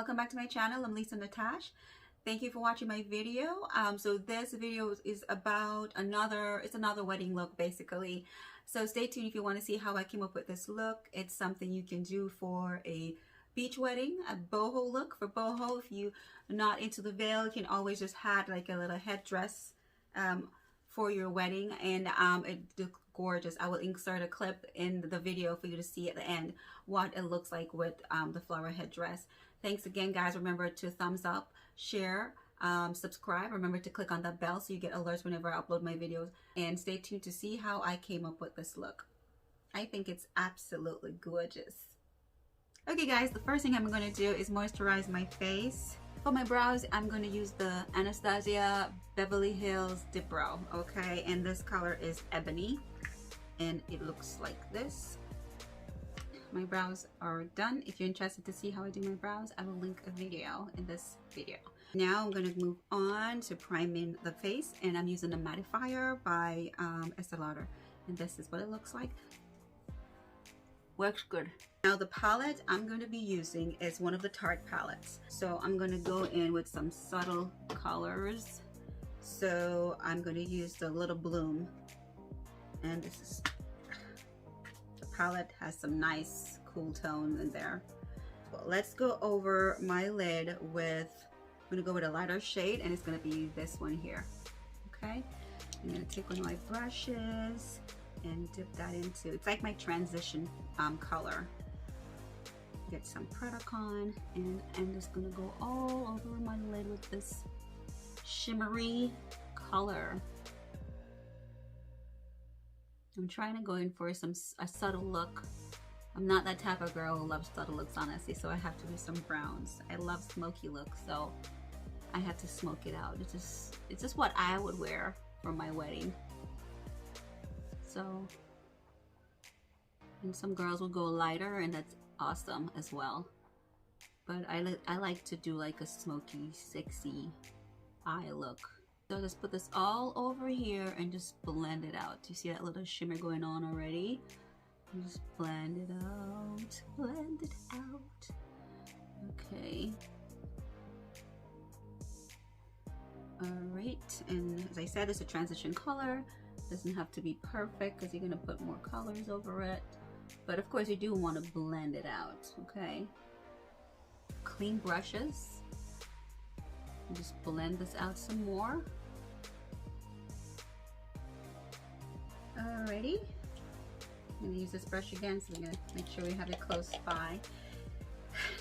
welcome back to my channel. I'm Lisa Natash. Thank you for watching my video. So this video is about another wedding look basically. So stay tuned if you want to see how I came up with this look. It's something you can do for a beach wedding, a boho look. For boho, if you're not into the veil, you can always just add like a little headdress for your wedding, and it looks gorgeous. I will insert a clip in the video for you to see at the end what it looks like with the flower headdress. Thanks again, guys. Remember to thumbs up, share, subscribe. Remember to click on the bell so you get alerts whenever I upload my videos, and stay tuned to see how I came up with this look. I think it's absolutely gorgeous. Okay guys, the first thing I'm going to do is moisturize my face. For my brows, I'm going to use the Anastasia Beverly Hills Dip Brow, okay? And this color is Ebony, and it looks like this. My brows are done. If you're interested to see how I do my brows, I will link a video in this video. Now I'm going to move on to priming the face, and I'm using the mattifier by Estee Lauder, and this is what it looks like. Works good. Now the palette I'm going to be using is one of the Tarte palettes. So I'm going to go in with some subtle colors. So I'm going to use the Little Bloom. And this is, the palette has some nice cool tones in there. Well, let's go over my lid with, I'm going to go with a lighter shade, and it's going to be this one here. Okay. I'm going to take one of my brushes and dip that into, it's like my transition color. Get some product on, and I'm just gonna go all over my lid with this shimmery color. I'm trying to go in for a subtle look. I'm not that type of girl who loves subtle looks, honestly, so I have to do some browns. I love smoky looks, so I have to smoke it out. It's just what I would wear for my wedding. So, and some girls will go lighter, and that's awesome as well. But I like to do like a smoky, sexy eye look. So just put this all over here and just blend it out. You see that little shimmer going on already? And just blend it out. Blend it out. Okay. Alright, and as I said, it's a transition color. Doesn't have to be perfect because you're going to put more colors over it, but of course you do want to blend it out. Okay, clean brushes and just blend this out some more. Alrighty, I'm going to use this brush again, so I'm going to make sure we have it close by.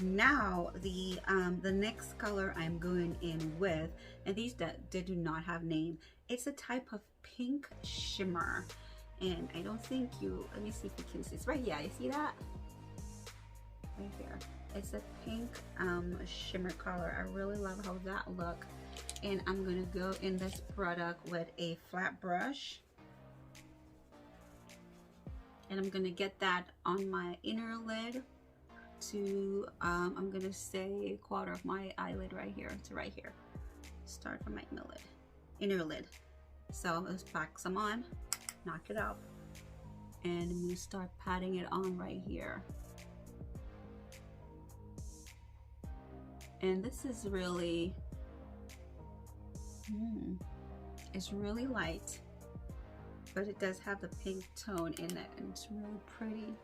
Now the next color I'm going in with, and these they do not have name, it's a type of pink shimmer, and I don't think you, let me see if you can see, it's right here, you see that right here? It's a pink shimmer color. I really love how that look, and I'm gonna go in this product with a flat brush, and I'm gonna get that on my inner lid to I'm gonna say a quarter of my eyelid right here to right here. Start from my inner lid. So let's pack some on, knock it out, and I'm gonna start patting it on right here. And this is really, it's really light, but it does have the pink tone in it, and it's really pretty.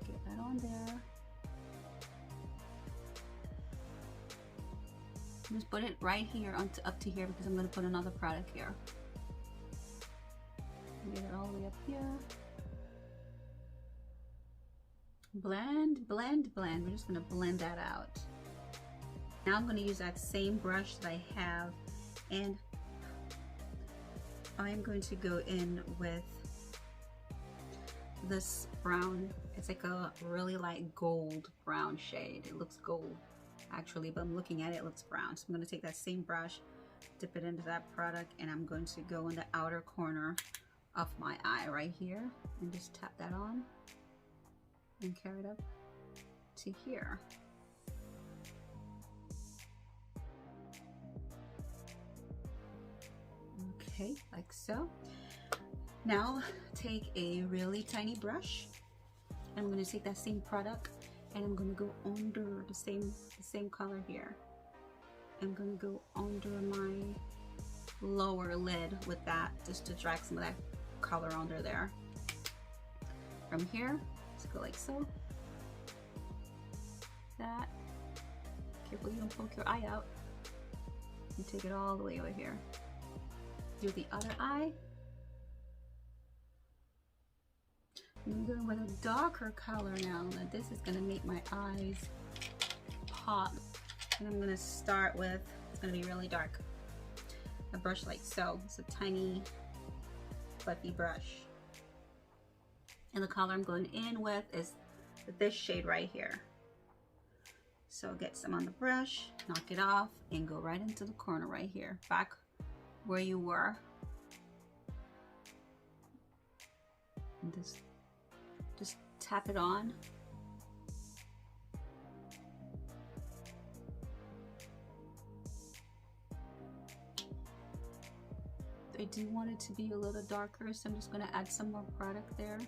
Get that on there. Just put it right here up to here, because I'm going to put another product here. Get it all the way up here. Blend, blend, blend. We're just going to blend that out. Now I'm going to use that same brush that I have, and I'm going to go in with this brown. It's like a really light gold brown shade. It looks gold actually, but I'm looking at it, it looks brown. So I'm going to take that same brush, dip it into that product, and I'm going to go in the outer corner of my eye right here and just tap that on and carry it up to here. Okay, like so. Now take a really tiny brush. I'm going to take that same product and I'm going to go under the same color here. I'm going to go under my lower lid with that, just to drag some of that color under there. From here, just go like so. That. Careful you don't poke your eye out. And take it all the way over here. Do the other eye. I'm going with a darker color now. Now this is going to make my eyes pop. And I'm going to start with, it's going to be really dark. A brush like so. It's a tiny fluffy brush. And the color I'm going in with is this shade right here. So get some on the brush, knock it off, and go right into the corner right here, back where you were. And just tap it on. I do want it to be a little darker, so I'm just going to add some more product there.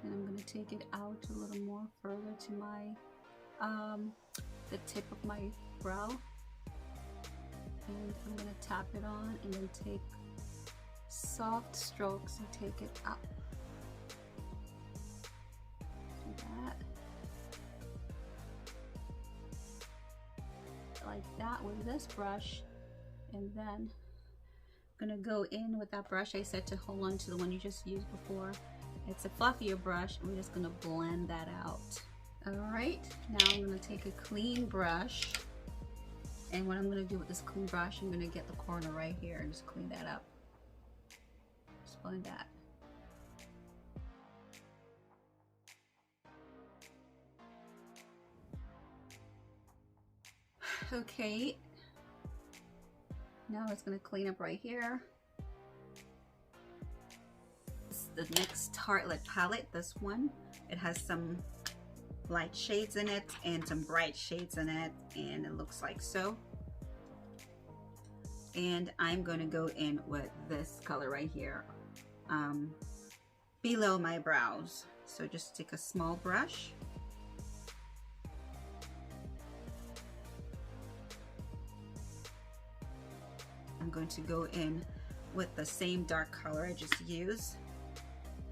And I'm going to take it out a little more further to my, the tip of my brow. And I'm going to tap it on and then take soft strokes and take it up. Do that. Like that with this brush. And then I'm going to go in with that brush I said to hold on to, the one you just used before. It's a fluffier brush, and we're just going to blend that out. Alright, now I'm going to take a clean brush, and what I'm going to do with this clean brush, I'm going to get the corner right here and just clean that up. Just blend that. Okay, now it's going to clean up right here. The next Tartelette palette, this one, it has some light shades in it and some bright shades in it, and it looks like so. And I'm going to go in with this color right here, below my brows. So just take a small brush, I'm going to go in with the same dark color I just used.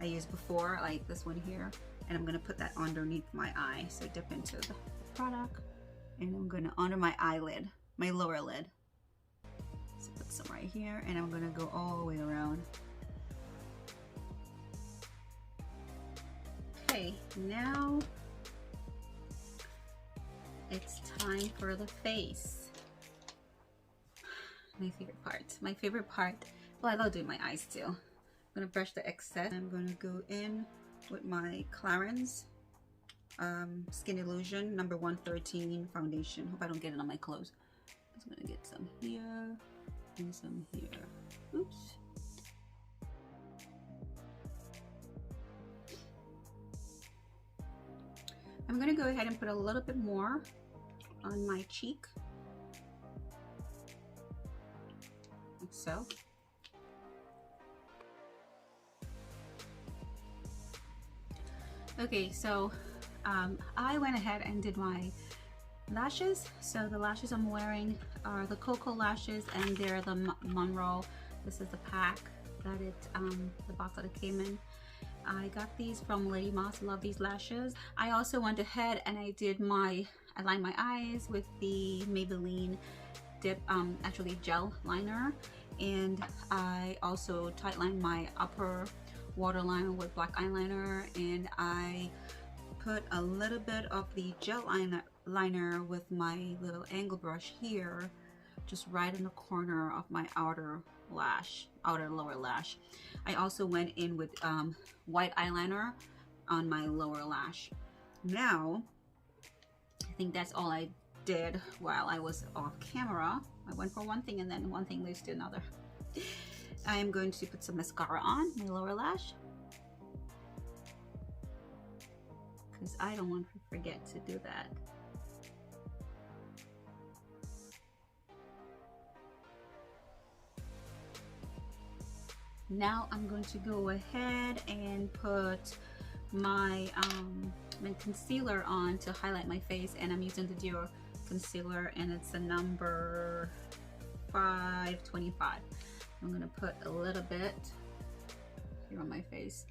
I used before, like this one here, and I'm going to put that underneath my eye. So dip into the product, and I'm going to under my eyelid, my lower lid. So put some right here, and I'm going to go all the way around. Okay, now it's time for the face. My favorite part. My favorite part. Well, I love doing my eyes too. I'm going to brush the excess. I'm going to go in with my Clarins Skin Illusion number 113 foundation. Hope I don't get it on my clothes. I'm just going to get some here and some here. Oops. I'm going to go ahead and put a little bit more on my cheek. Like so. Okay, so I went ahead and did my lashes. So the lashes I'm wearing are the Cocoa lashes, and they're the Monroe. This is the pack that it, the box that it came in. I got these from Lady Moss. Love these lashes. I also went ahead and I lined my eyes with the Maybelline Dip, actually gel liner, and I also tight lined my upper waterline with black eyeliner, and I put a little bit of the gel liner with my little angle brush here, just right in the corner of my outer lower lash. I also went in with white eyeliner on my lower lash. Now, I think that's all I did while I was off camera. I went for one thing and then one thing leads to another. I am going to put some mascara on my lower lash, because I don't want to forget to do that. Now I'm going to go ahead and put my concealer on to highlight my face, and I'm using the Dior concealer, and it's a number 525. I'm gonna put a little bit here on my face,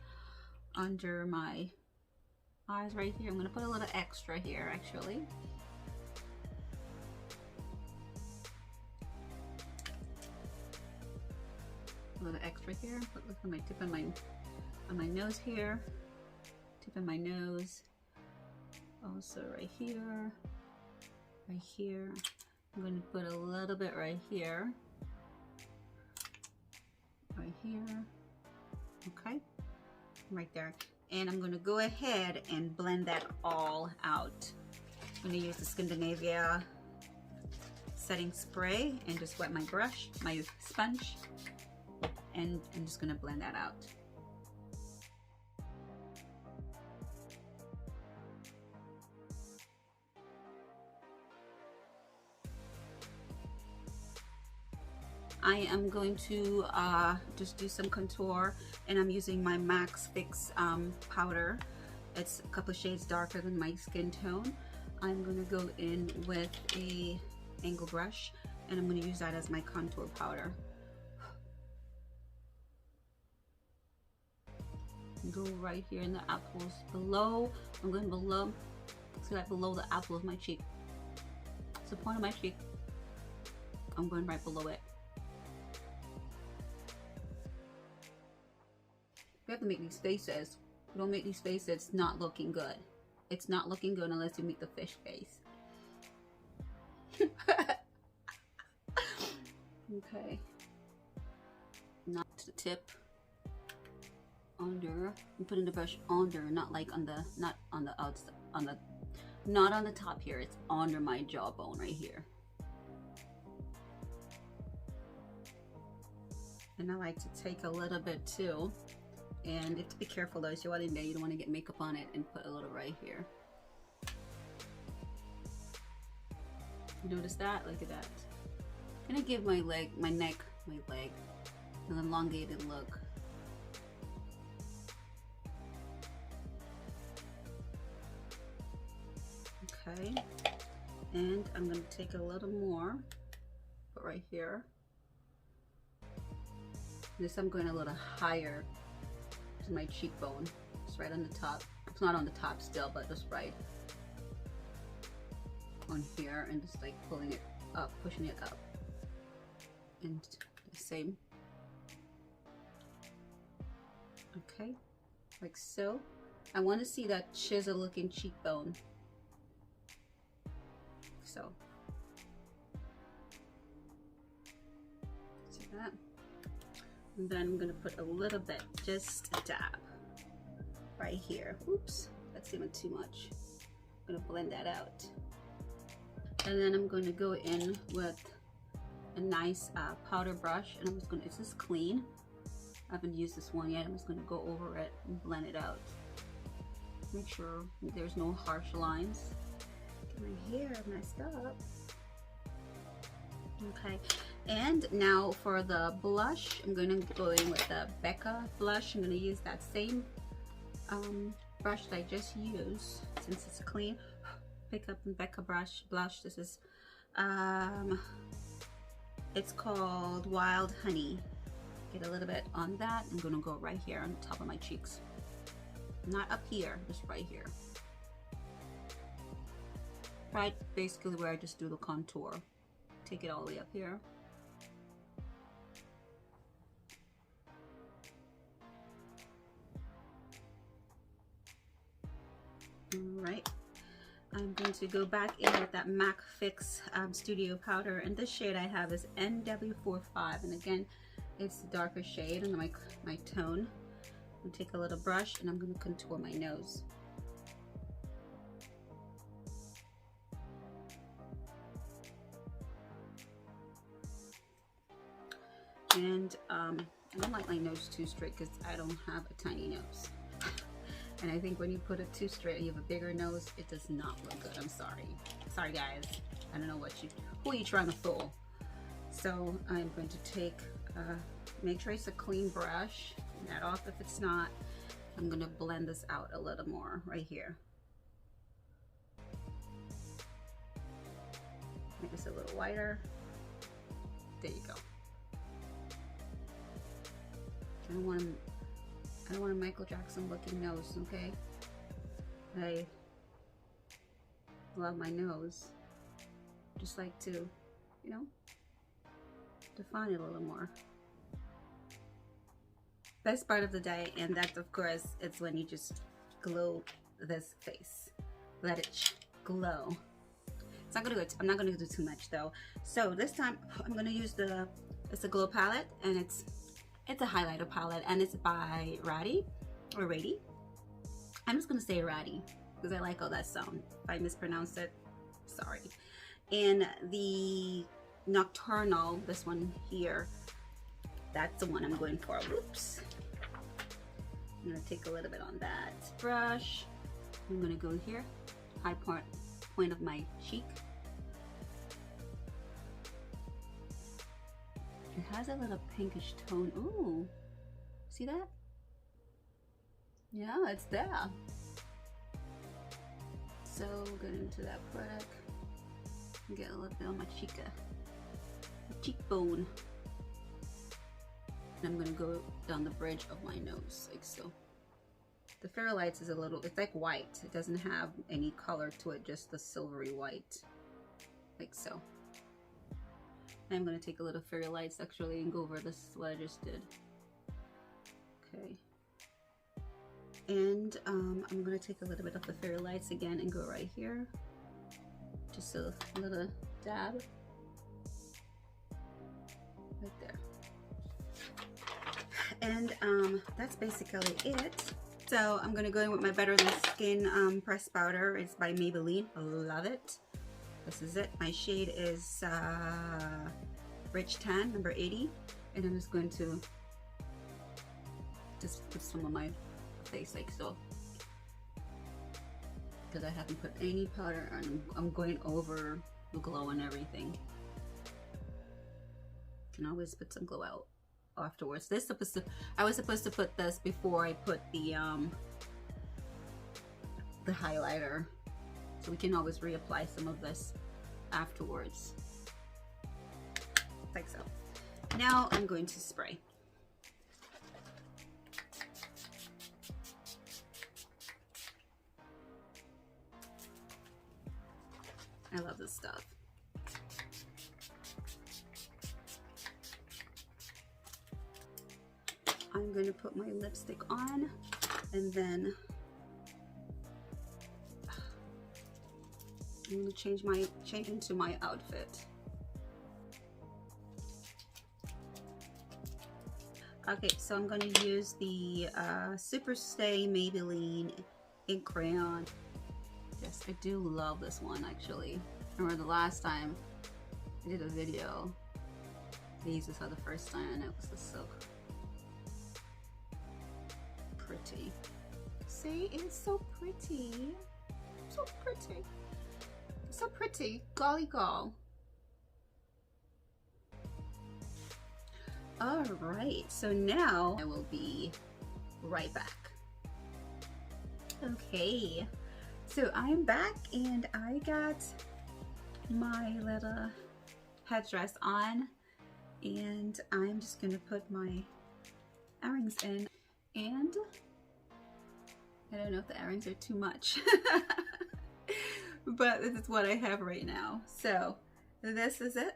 under my eyes right here. I'm gonna put a little extra here actually. A little extra here. Look at my tip on my nose here. Tip of my nose. Also right here. Right here. I'm going to put a little bit right here. Right here. Okay. Right there. And I'm going to go ahead and blend that all out. I'm going to use the Scandinavia setting spray and just wet my brush, my sponge. And I'm just going to blend that out. I am going to just do some contour, and I'm using my Max Fix powder. It's a couple shades darker than my skin tone. I'm going to go in with a angle brush, and I'm going to use that as my contour powder. Go right here in the apples below. I'm going below, so that below the apple of my cheek. It's the point of my cheek. I'm going right below it. You have to make these faces. If you don't make these faces, it's not looking good. It's not looking good unless you make the fish face. Okay. Not the tip. Under. I'm putting the brush under, not like on the, not on the outside, not on the top here. It's under my jawbone right here. And I like to take a little bit too. And you have to be careful though, as you're in there, you don't want to get makeup on it, and put a little right here. Notice that? Look at that. I'm gonna give my leg, my neck, my leg an elongated look. Okay, and I'm going to take a little more, put right here. This I'm going a little higher to my cheekbone, just right on the top. It's not on the top still, but just right on here, and just like pulling it up, pushing it up, and the same. Okay, like so. I want to see that chisel looking cheekbone. So, see that? And then I'm going to put a little bit, just a dab, right here. Oops, that's even too much. I'm going to blend that out. And then I'm going to go in with a nice powder brush, and I'm just going to, it's just clean. I haven't used this one yet. I'm just going to go over it and blend it out. Make sure there's no harsh lines. My hair messed up. Okay, and now for the blush, I'm going to go in with the Becca blush. I'm going to use that same brush that I just used, since it's clean. Pick up the Becca blush. This is it's called Wild Honey. Get a little bit on that. I'm going to go right here on the top of my cheeks, not up here, just right here. Right, basically where I just do the contour. Take it all the way up here. Alright, I'm going to go back in with that MAC Fix Studio Powder, and this shade I have is NW45, and again, it's the darker shade and my tone. I'm going to take a little brush, and I'm going to contour my nose. And I don't like my nose too straight because I don't have a tiny nose. And I think when you put it too straight and you have a bigger nose, it does not look good. I'm sorry. Sorry guys. I don't know who are you trying to fool. So I'm going to take make sure it's a clean brush. That off if it's not. I'm gonna blend this out a little more right here. Make this a little wider. There you go. I don't want a Michael Jackson looking nose, okay? I love my nose. Just like to, you know, define it a little more. Best part of the day, and that of course, it's when you just glow this face. Let it glow. It's not gonna do it. I'm not gonna do too much though. So this time I'm gonna use it's a glow palette, and it's a highlighter palette, and it's by Radi or Radi. I'm just gonna say Radi because I like how that sound. If I mispronounce it, sorry. And the Nocturnal, this one here, that's the one I'm going for. Whoops. I'm gonna take a little bit on that brush. I'm gonna go here, high point of my cheek. It has a little pinkish tone. Ooh, see that? Yeah, it's there. So get into that product. Get a little bit on my cheekbone. And I'm gonna go down the bridge of my nose, like so. The Fairy Lights is it's like white. It doesn't have any color to it, just the silvery white, like so. And I'm gonna take a little Fairy Lights actually and go over this, what I just did. Okay. And I'm gonna take a little bit of the Fairy Lights again and go right here. Just a little dab. Right there. And that's basically it. So I'm gonna go in with my Better Than Skin pressed powder. It's by Maybelline. I love it. This is it. My shade is Rich Tan, number 80. And I'm just going to just put some on my face like so. Because I haven't put any powder on. I'm going over the glow and everything. Can always put some glow out afterwards. I was supposed to put this before I put the highlighter, so we can always reapply some of this afterwards, like so. Now I'm going to spray. I love this stuff. I'm going to put my lipstick on, and then I'm going to change into my outfit. Okay, so I'm going to use the Super Stay Maybelline Ink Crayon. Yes, I do love this one actually. I remember the last time I did a video, I used this for the first time, and it was just so pretty. See, it's so pretty. So pretty. So pretty. Golly gall. Alright, so now I will be right back. Okay, so I'm back and I got my little headdress on, and I'm just gonna put my earrings in. And I don't know if the earrings are too much, but this is what I have right now. So this is it.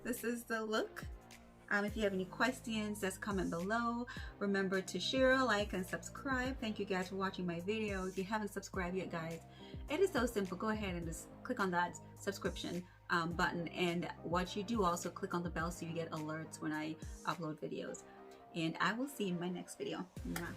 This is the look. If you have any questions, just comment below. Remember to share, like, and subscribe. Thank you guys for watching my video. If you haven't subscribed yet, guys, it is so simple. Go ahead and just click on that subscription button, and once you do, also click on the bell so you get alerts when I upload videos. And I will see you in my next video. Mwah.